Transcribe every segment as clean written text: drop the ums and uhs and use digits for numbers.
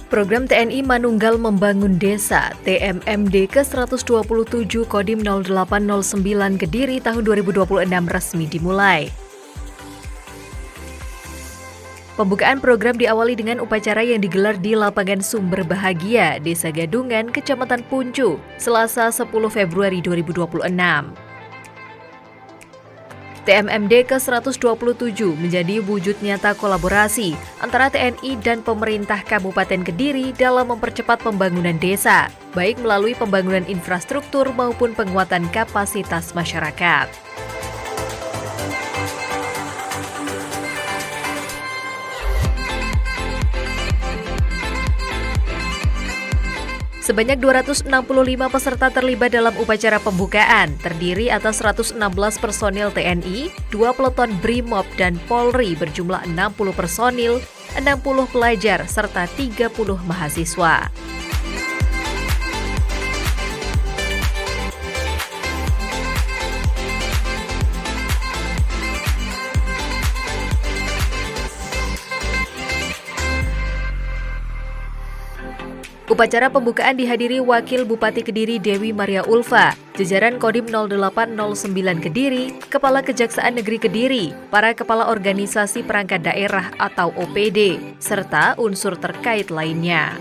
Program TNI Manunggal Membangun Desa TMMD ke-127 Kodim 0809 Kediri tahun 2026 resmi dimulai. Pembukaan program diawali dengan upacara yang digelar di Lapangan Sumber Bahagia, Desa Gadungan, Kecamatan Puncu, Selasa 10 Februari 2026. TMMD ke-127 menjadi wujud nyata kolaborasi antara TNI dan pemerintah Kabupaten Kediri dalam mempercepat pembangunan desa, baik melalui pembangunan infrastruktur maupun penguatan kapasitas masyarakat. Sebanyak 265 peserta terlibat dalam upacara pembukaan, terdiri atas 116 personil TNI, 2 peleton BRIMOB dan Polri berjumlah 60 personil, 60 pelajar, serta 30 mahasiswa. Upacara pembukaan dihadiri Wakil Bupati Kediri Dewi Maria Ulfa, jajaran Kodim 0809 Kediri, Kepala Kejaksaan Negeri Kediri, para kepala organisasi perangkat daerah atau OPD, serta unsur terkait lainnya.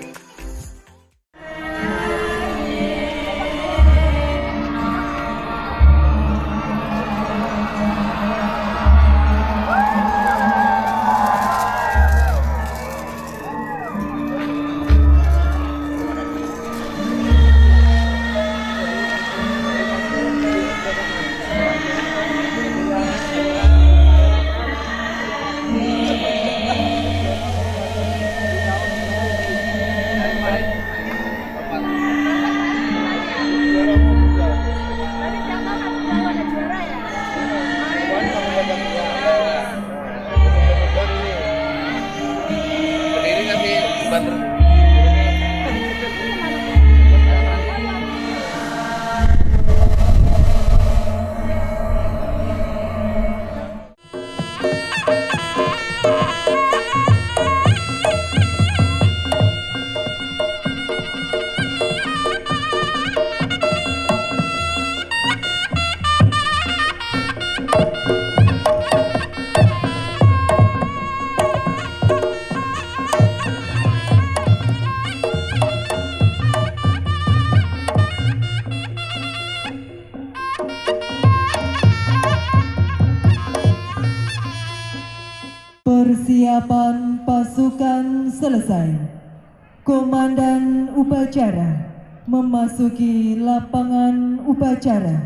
Persiapan pasukan selesai. Komandan upacara memasuki lapangan upacara.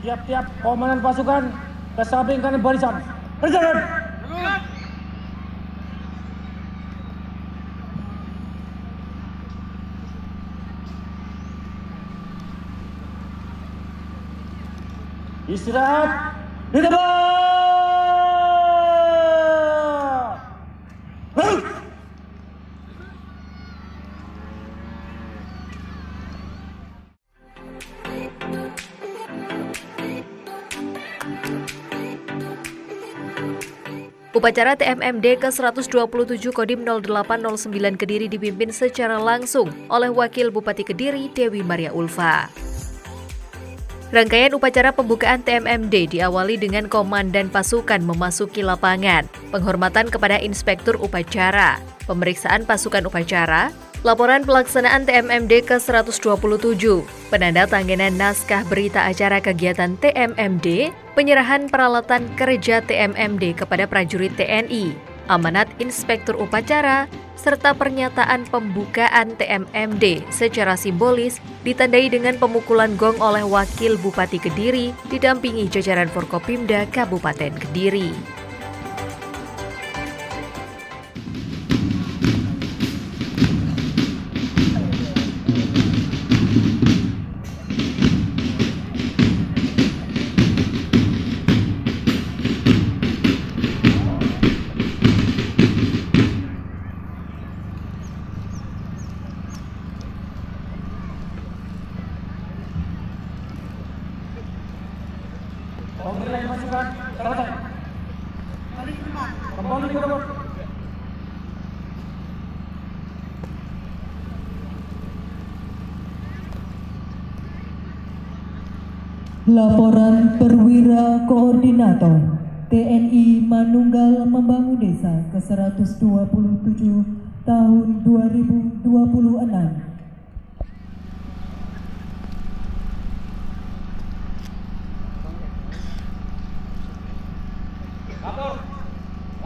Tiap-tiap komandan pasukan ke samping kanan barisan. Berjalan. Istirahat di tempat. Upacara TMMD ke-127 Kodim 0809 Kediri dipimpin secara langsung oleh Wakil Bupati Kediri Dewi Maria Ulfa. Rangkaian upacara pembukaan TMMD diawali dengan komandan pasukan memasuki lapangan, penghormatan kepada inspektur upacara, pemeriksaan pasukan upacara, laporan pelaksanaan TMMD ke-127, penandatanganan naskah berita acara kegiatan TMMD, penyerahan peralatan kerja TMMD kepada prajurit TNI, amanat inspektur upacara, serta pernyataan pembukaan TMMD secara simbolis ditandai dengan pemukulan gong oleh Wakil Bupati Kediri didampingi jajaran Forkopimda Kabupaten Kediri. pemberian pasukan selesai. Kembali ke tempat. Laporan Perwira Koordinator TNI Manunggal Membangun Desa ke-127 tahun 2026.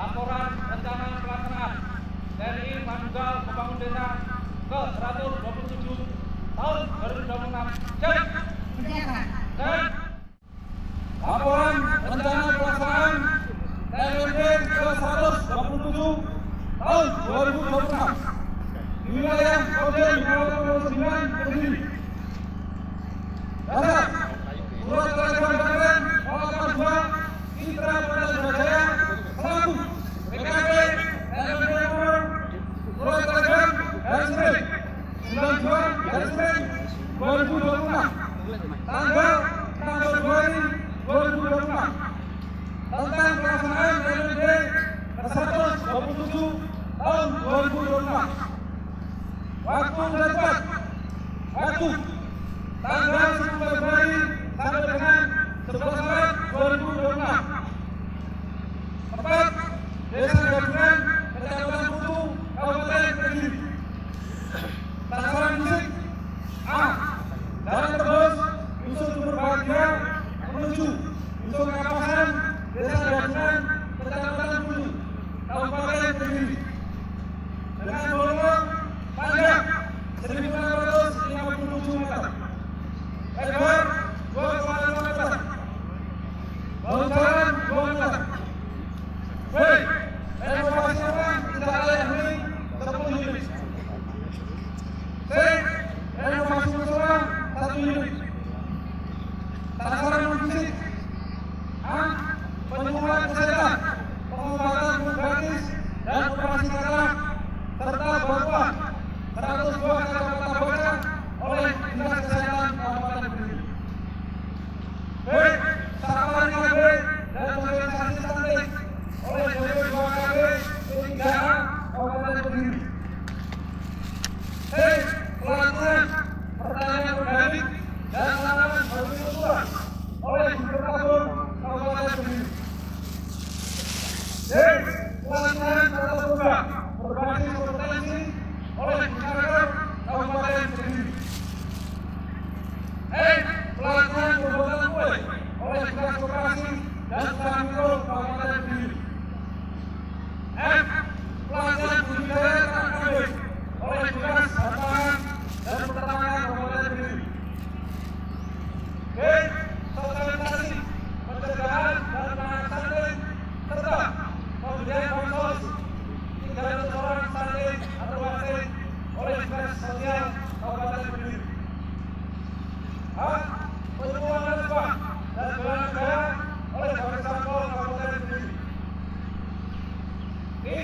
Laporan rencana pelaksanaan TNI Manunggal Membangun Desa ke-127 tahun 2026. Cek. Laporan rencana pelaksanaan TNI ke-127 tahun 2026 di wilayah Kodim 59 Kediri. Dasar Surat Telegram Banten 082 Citra Pada Surabaya 1 PKP TNI nomor Surat Telegram garis miring 92 garis miring 2026 tanggal 6 Februari 2026 tentang pelaksanaan TND ke-127 tahun 2026. Waktu dan tempat. Waktu tanggal 10 Februari sampai dengan 11 Maret 2026. Tempat Desa Gabungan, Kecamatan Kutu, Kabupaten Kediri. Sasaran fisik A. Jalan Tebus, Dusun Sumber Bahagia menuju Dusun Kapasan, Desa Gabungan, Kecamatan Kutu, Kabupaten Kediri. Dengan volume panjang 1.657 meter, lebar 2,5 meter, bahu jalan 2 meter. B. Renovasi rumah tidak layak huni 10 unit. C. Renovasi musola 1 unit. Sasaran non-fisik A. Penyuluhan kesehatan, pengobatan gratis dan operasi katarak serta bantuan 100 buah kacamata baca oleh Dinas Kesehatan Kabupaten Kediri. B. Safari KB dan sosialisasi stunting oleh DPW 2KB P3A Kabupaten Kediri. C. Pelatihan pertanian organik dan tanaman hortikultura oleh Gubernur Kabupaten Kediri. D. Pelatihan tata boga berbasis kompetensi oleh Gubernur Kabupaten Kediri. E. Pelatihan pembuatan kue oleh Dinas Koperasi dan Usaha Mikro Kabupaten Kediri. F. Pelatihan budidaya ternak kambing oleh Dinas Pertanian dan Peternakan Kabupaten Kediri. G. Sosialisasi pencegahan dan penanganan stunting serta pemberian bansos 300 orang stunting atau vaksin oleh Dinas Sosial Kabupaten Kediri. H. Penyuluhan nasabah dan bela negara oleh Baris Satpol Kabupaten Kediri. I.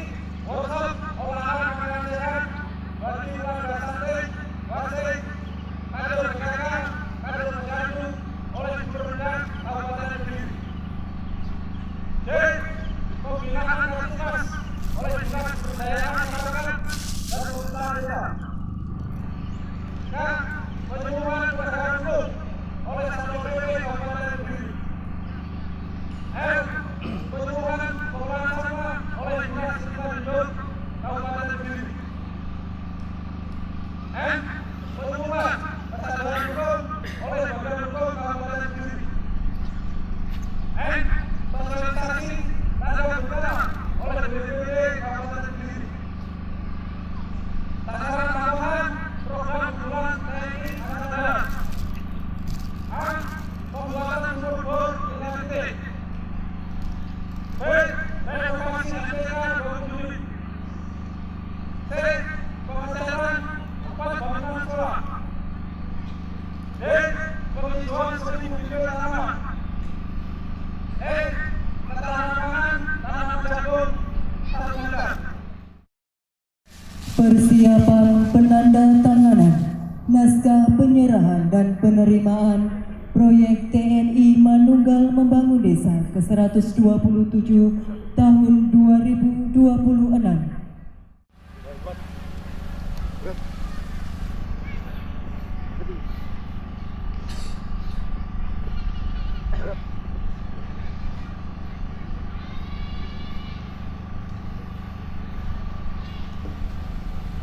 Workshop olahan makanan sehat bagi warga stunting, vaksin, kader PKK, kader posyandu oleh Gubernur Kabupaten Kediri. J. Pembinaan Kapasitas oleh Dinas Pemberdayaan Masyarakat dan Pemerintahan Desa. K. Penyuluhan penegakan hukum oleh Satpol PP Kabupaten Kediri. F. Penyuluhan pengelolaan sampah oleh Dinas Lingkungan Hidup Kabupaten Kediri. N. Penyuluhan kesadaran hukum oleh Badan Hukum Kabupaten Kediri. N. Sosialisasi tanda bencana oleh BPBD Kabupaten Kediri. Sasaran tambahan program unggulan TNI Angkatan Darat. A. Pembuatan sumur bor dengan titik. B. Renovasi MTK 20 unit. C. Pengecatan 4 bangunan sekolah. D. Penghijauan 1000 bibit tanaman. E. Ketahanan tanaman jagung 1 hektar. Persiapan penandatanganan naskah penyerahan dan penerimaan proyek TNI Manunggal Membangun Desa ke-127 tahun 2026.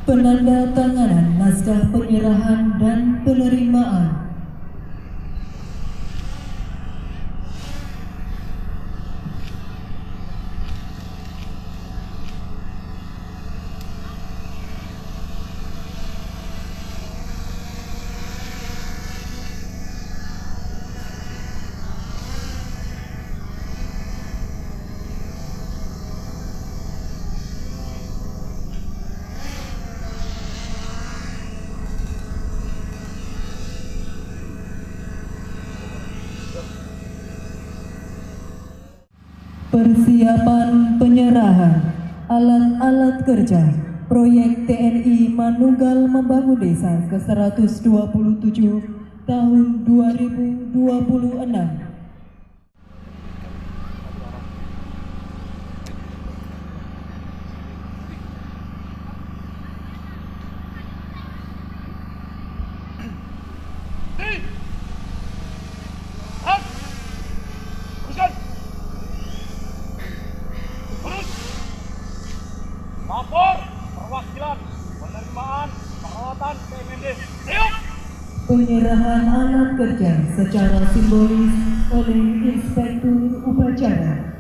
Penandatanganan naskah penyerahan dan penerimaan. Persiapan penyerahan alat-alat kerja proyek TNI Manunggal Membangun Desa ke-127 tahun 2026. Lapor perwakilan penerimaan perawatan TMMD. Siap! Penyerahan alat kerja secara simbolis oleh Inspektur Upacara.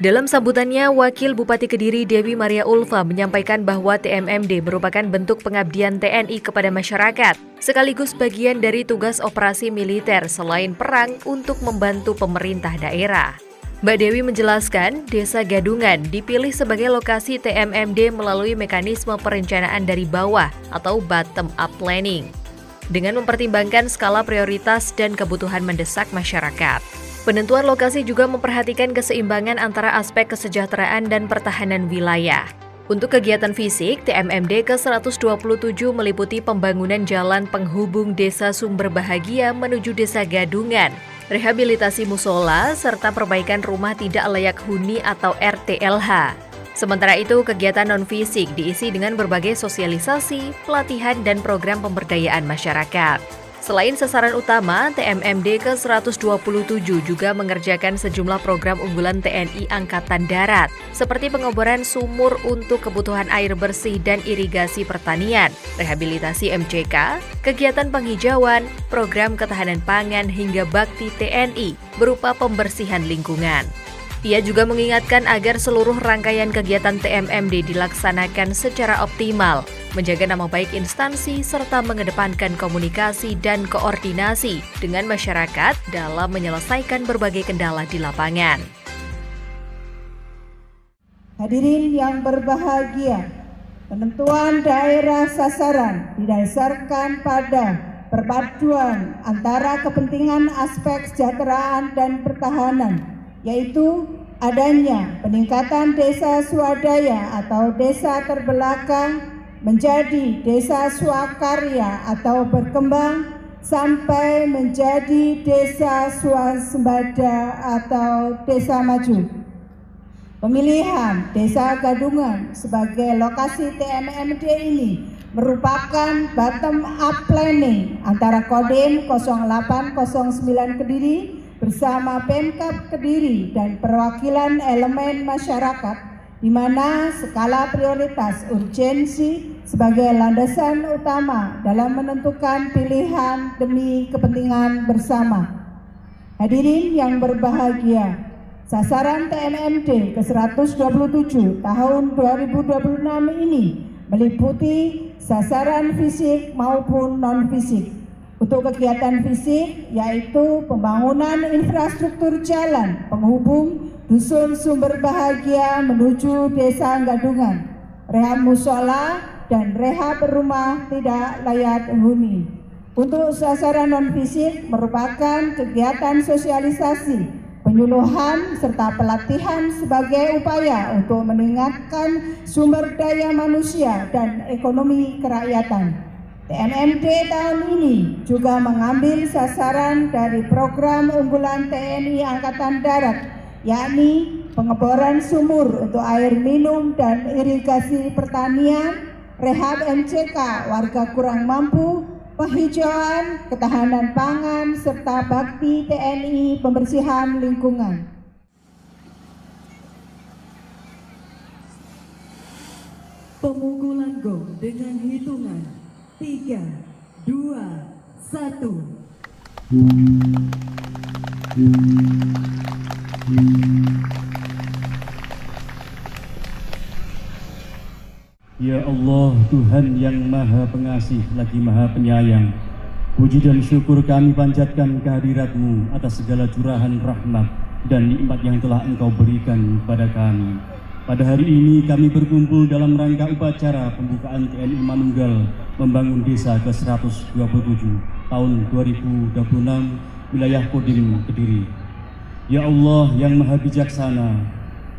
Dalam sambutannya, Wakil Bupati Kediri Dewi Maria Ulfa menyampaikan bahwa TMMD merupakan bentuk pengabdian TNI kepada masyarakat, sekaligus bagian dari tugas operasi militer selain perang untuk membantu pemerintah daerah. Mbak Dewi menjelaskan, Desa Gadungan dipilih sebagai lokasi TMMD melalui mekanisme perencanaan dari bawah atau bottom-up planning, dengan mempertimbangkan skala prioritas dan kebutuhan mendesak masyarakat. Penentuan lokasi juga memperhatikan keseimbangan antara aspek kesejahteraan dan pertahanan wilayah. Untuk kegiatan fisik, TMMD ke-127 meliputi pembangunan jalan penghubung Desa Sumber Bahagia menuju Desa Gadungan, rehabilitasi musola, serta perbaikan rumah tidak layak huni atau RTLH. Sementara itu, kegiatan non-fisik diisi dengan berbagai sosialisasi, pelatihan, dan program pemberdayaan masyarakat. Selain sasaran utama, TMMD ke-127 juga mengerjakan sejumlah program unggulan TNI Angkatan Darat, seperti pengoboran sumur untuk kebutuhan air bersih dan irigasi pertanian, rehabilitasi MCK, kegiatan penghijauan, program ketahanan pangan hingga bakti TNI berupa pembersihan lingkungan. Ia juga mengingatkan agar seluruh rangkaian kegiatan TMMD dilaksanakan secara optimal, menjaga nama baik instansi serta mengedepankan komunikasi dan koordinasi dengan masyarakat dalam menyelesaikan berbagai kendala di lapangan. Hadirin yang berbahagia, penentuan daerah sasaran didasarkan pada perpaduan antara kepentingan aspek kesejahteraan dan pertahanan, yaitu adanya peningkatan desa swadaya atau desa terbelakang menjadi desa swakarya atau berkembang sampai menjadi desa swasembada atau desa maju. Pemilihan Desa Gadungan sebagai lokasi TMMD ini merupakan bottom-up planning antara Kodim 0809 Kediri bersama Pemkab Kediri dan perwakilan elemen masyarakat, di mana skala prioritas urgensi sebagai landasan utama dalam menentukan pilihan demi kepentingan bersama. Hadirin yang berbahagia, sasaran TMMD ke-127 tahun 2026 ini meliputi sasaran fisik maupun non-fisik. Untuk kegiatan fisik yaitu pembangunan infrastruktur jalan penghubung Dusun Sumber Bahagia menuju Desa Gadungan, rehab musola dan rehab rumah tidak layak huni. Untuk sasaran non-fisik merupakan kegiatan sosialisasi, penyuluhan serta pelatihan sebagai upaya untuk meningkatkan sumber daya manusia dan ekonomi kerakyatan. TNMD tahun ini juga mengambil sasaran dari program unggulan TNI Angkatan Darat, yakni pengeboran sumur untuk air minum dan irigasi pertanian, rehab MCK warga kurang mampu, penghijauan, ketahanan pangan, serta bakti TNI pembersihan lingkungan. Pemukulan gong dengan hitungan 3, 2, 1. Ya Allah, Tuhan yang Maha Pengasih lagi Maha Penyayang, puji dan syukur kami panjatkan kehadirat-Mu atas segala curahan rahmat dan nikmat yang telah Engkau berikan kepada kami. Pada hari ini kami berkumpul dalam rangka upacara pembukaan TNI Manunggal membangun desa ke-127 tahun 2026 wilayah Kodim Kediri. Ya Allah yang Maha Bijaksana,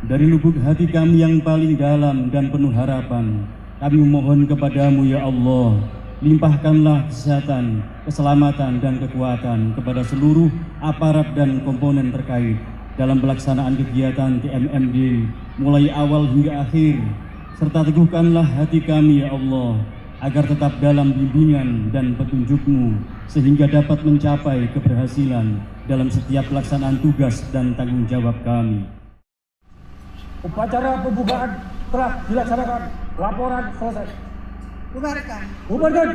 dari lubuk hati kami yang paling dalam dan penuh harapan, kami memohon kepadamu ya Allah, limpahkanlah kesehatan, keselamatan dan kekuatan kepada seluruh aparat dan komponen terkait dalam pelaksanaan kegiatan TNMD mulai awal hingga akhir, serta teguhkanlah hati kami ya Allah, agar tetap dalam bimbingan dan petunjuk-Mu sehingga dapat mencapai keberhasilan dalam setiap pelaksanaan tugas dan tanggung jawab kami. Upacara pembukaan telah dilaksanakan. Laporan selesai. Bubarkan. Bubarkan.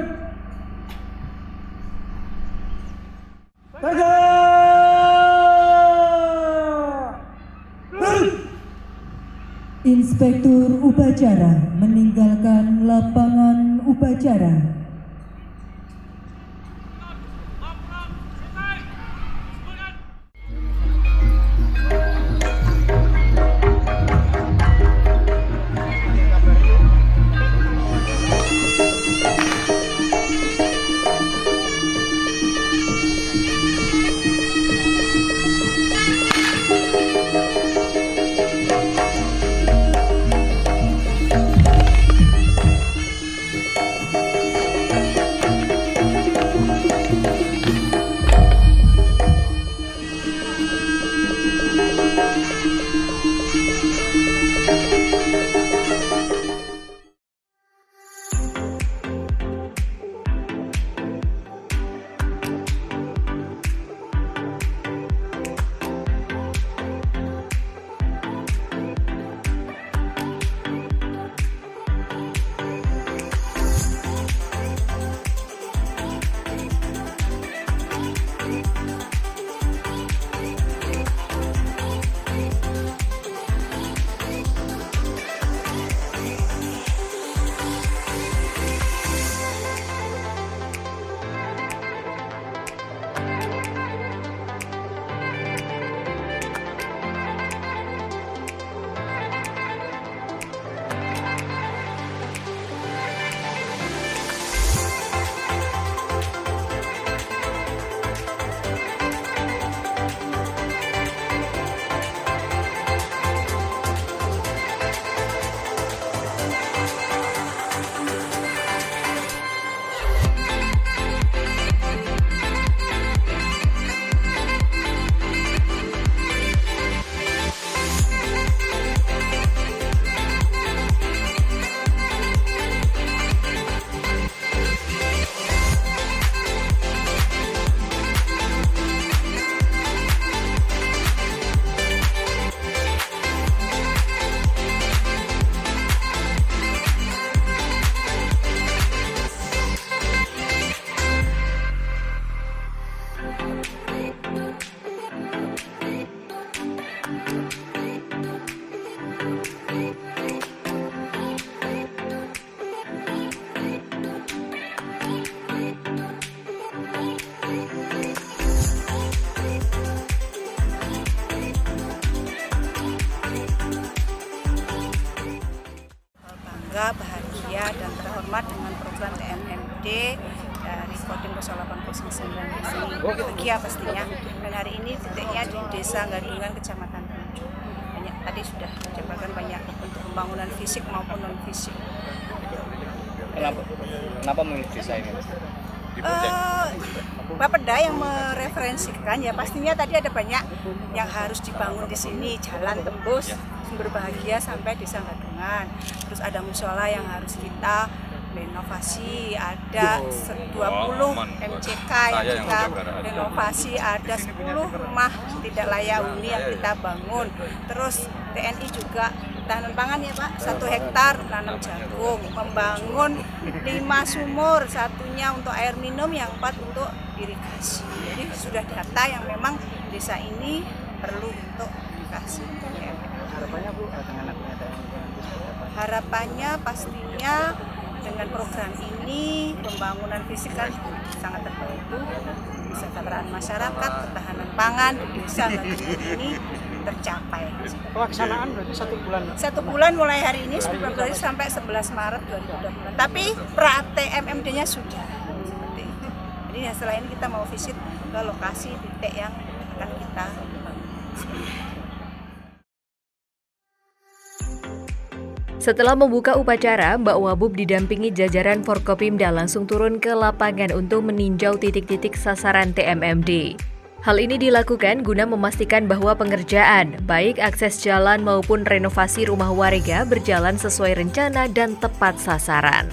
Inspektur upacara meninggalkan lapangan upacara. bangga, bahagia, dan terhormat dengan program TMMD dari Kodim 0809 di sini. Bahagia pastinya. Dan hari ini titiknya di Desa Gadungan, Kecamatan Puncu. Banyak tadi sudah dijabarkan banyak untuk pembangunan fisik maupun non fisik. Kenapa memilih desa ini? Bapeda yang mereferensikan ya pastinya tadi ada banyak yang harus dibangun di sini, jalan tembus Sumber Bahagia sampai Desa Gadungan. Terus ada musola yang harus kita renovasi, ada 20 MCK yang kita renovasi, ada 10 rumah tidak layak huni yang kita bangun. Terus TNI juga tahanan pangan ya Pak, 1 hektar nanam jagung, membangun 5 sumur, satunya untuk air minum, yang 4 untuk irigasi. Jadi sudah data yang memang desa ini perlu untuk irigasi. Harapannya Bu dengan adanya TNI? Harapannya pastinya dengan program ini pembangunan fisik kan sangat terbantu, kesejahteraan masyarakat, ketahanan pangan di desa ini tercapai. Pelaksanaan berarti 1 bulan? 1 bulan mulai hari ini Februari sampai 11 Maret 2020. Tapi pra TMMD-nya sudah seperti itu. Jadi setelah ini kita mau visit ke lokasi titik yang akan kita bangun. Setelah membuka upacara, Mbak Wabub didampingi jajaran Forkopimda langsung turun ke lapangan untuk meninjau titik-titik sasaran TMMD. Hal ini dilakukan guna memastikan bahwa pengerjaan, baik akses jalan maupun renovasi rumah warga berjalan sesuai rencana dan tepat sasaran.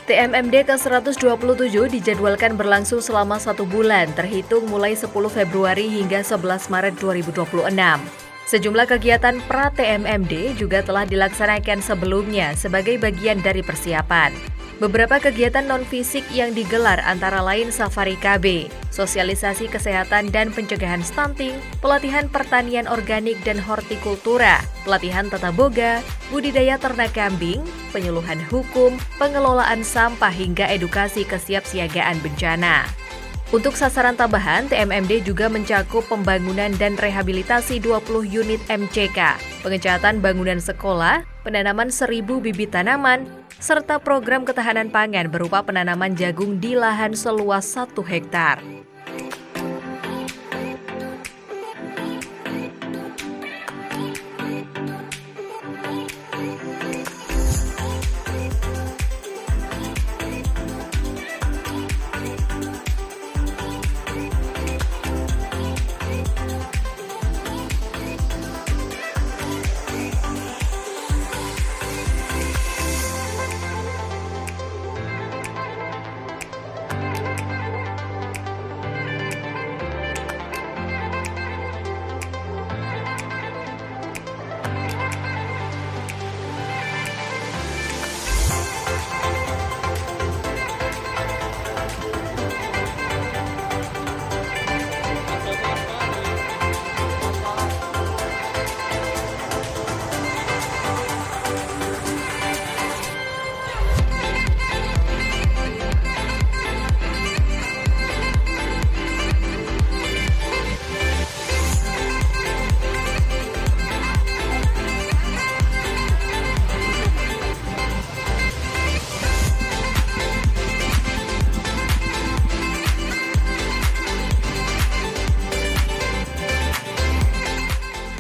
TMMD ke-127 dijadwalkan berlangsung selama 1 bulan, terhitung mulai 10 Februari hingga 11 Maret 2026. Sejumlah kegiatan pra-TMMD juga telah dilaksanakan sebelumnya sebagai bagian dari persiapan. Beberapa kegiatan non-fisik yang digelar antara lain safari KB, sosialisasi kesehatan dan pencegahan stunting, pelatihan pertanian organik dan hortikultura, pelatihan tata boga, budidaya ternak kambing, penyuluhan hukum, pengelolaan sampah hingga edukasi kesiapsiagaan bencana. Untuk sasaran tambahan, TMMD juga mencakup pembangunan dan rehabilitasi 20 unit MCK, pengecatan bangunan sekolah, penanaman 1.000 bibit tanaman, serta program ketahanan pangan berupa penanaman jagung di lahan seluas 1 hektar.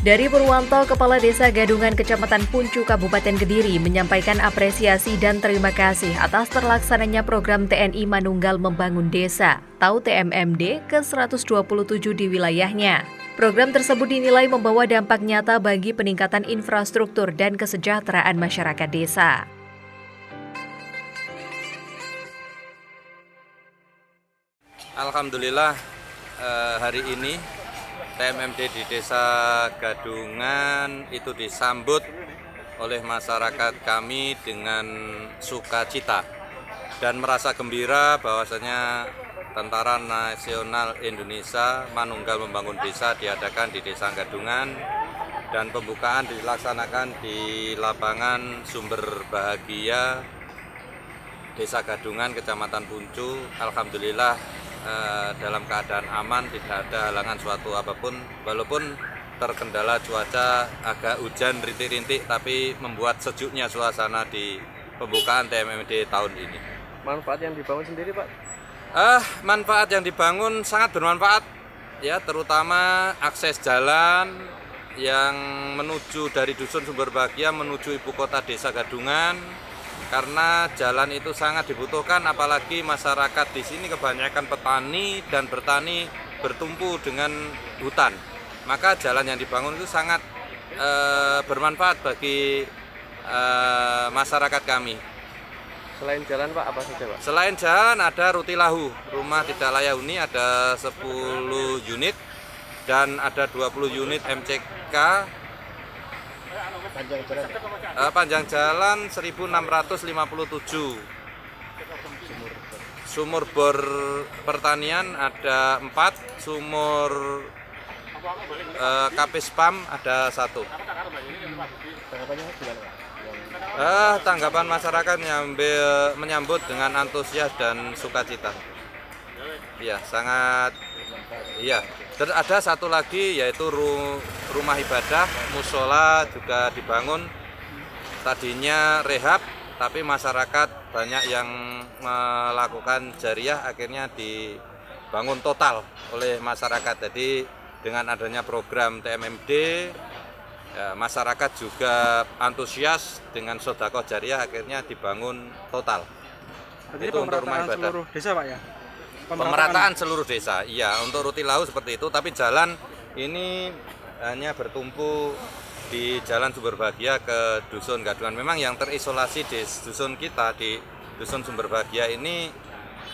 Dari Purwanto, Kepala Desa Gadungan Kecamatan Puncu, Kabupaten Kediri menyampaikan apresiasi dan terima kasih atas terlaksananya program TNI Manunggal Membangun Desa atau TMMD ke-127 di wilayahnya. Program tersebut dinilai membawa dampak nyata bagi peningkatan infrastruktur dan kesejahteraan masyarakat desa. Alhamdulillah hari ini TMMD di Desa Gadungan itu disambut oleh masyarakat kami dengan sukacita dan merasa gembira bahwasanya Tentara Nasional Indonesia Manunggal Membangun Desa diadakan di Desa Gadungan dan pembukaan dilaksanakan di lapangan Sumber Bahagia Desa Gadungan, Kecamatan Puncu. Alhamdulillah dalam keadaan aman, tidak ada halangan suatu apapun, walaupun terkendala cuaca agak hujan rintik-rintik, tapi membuat sejuknya suasana di pembukaan TMMD tahun ini. Manfaat yang dibangun sendiri, Pak? Manfaat yang dibangun sangat bermanfaat, ya, terutama akses jalan yang menuju dari Dusun Sumber Bahagia menuju ibu kota Desa Gadungan. Karena jalan itu sangat dibutuhkan, apalagi masyarakat di sini kebanyakan petani dan bertani bertumpu dengan hutan. Maka jalan yang dibangun itu sangat bermanfaat bagi masyarakat kami. Selain jalan, Pak, apa saja, Pak? Selain jalan ada Rutilahu, rumah tidak layak huni, ada 10 unit dan ada 20 unit MCK. Panjang jalan 1657. Sumur bor pertanian ada 4, sumur Kapispam ada 1. Tanggapan masyarakat menyambut dengan antusias dan sukacita. Iya, sangat. Iya. Ada satu lagi yaitu rumah ibadah, musola juga dibangun. Tadinya rehab, tapi masyarakat banyak yang melakukan jariah, akhirnya dibangun total oleh masyarakat. Jadi dengan adanya program TMMD, ya, masyarakat juga antusias dengan sedekah jariah, akhirnya dibangun total. Jadi itu untuk rumah ibadah. Seluruh desa, Pak, ya? Pemerataan seluruh desa, iya. Untuk Rutilahu seperti itu, tapi jalan ini hanya bertumpu di Jalan Sumber Bahagia ke Dusun Gadungan. Memang yang terisolasi di dusun kita, di Dusun Sumber Bahagia ini,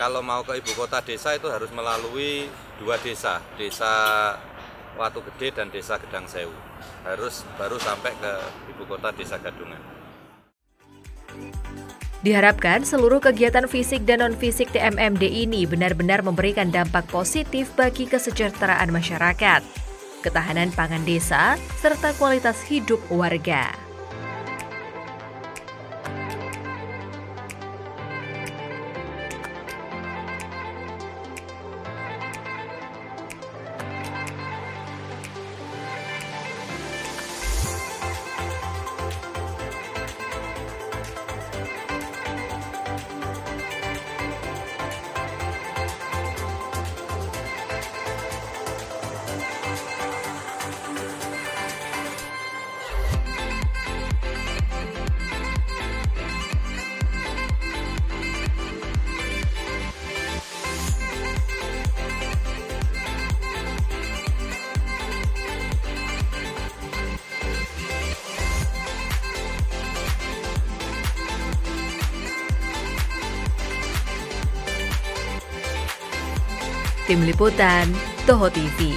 kalau mau ke ibu kota desa itu harus melalui 2 desa, Desa Watu Gede dan Desa Gedang Sewu. Harus baru sampai ke ibu kota Desa Gadungan. Diharapkan seluruh kegiatan fisik dan non-fisik TMMD ini benar-benar memberikan dampak positif bagi kesejahteraan masyarakat, ketahanan pangan desa, serta kualitas hidup warga. Tim Liputan, Toho TV.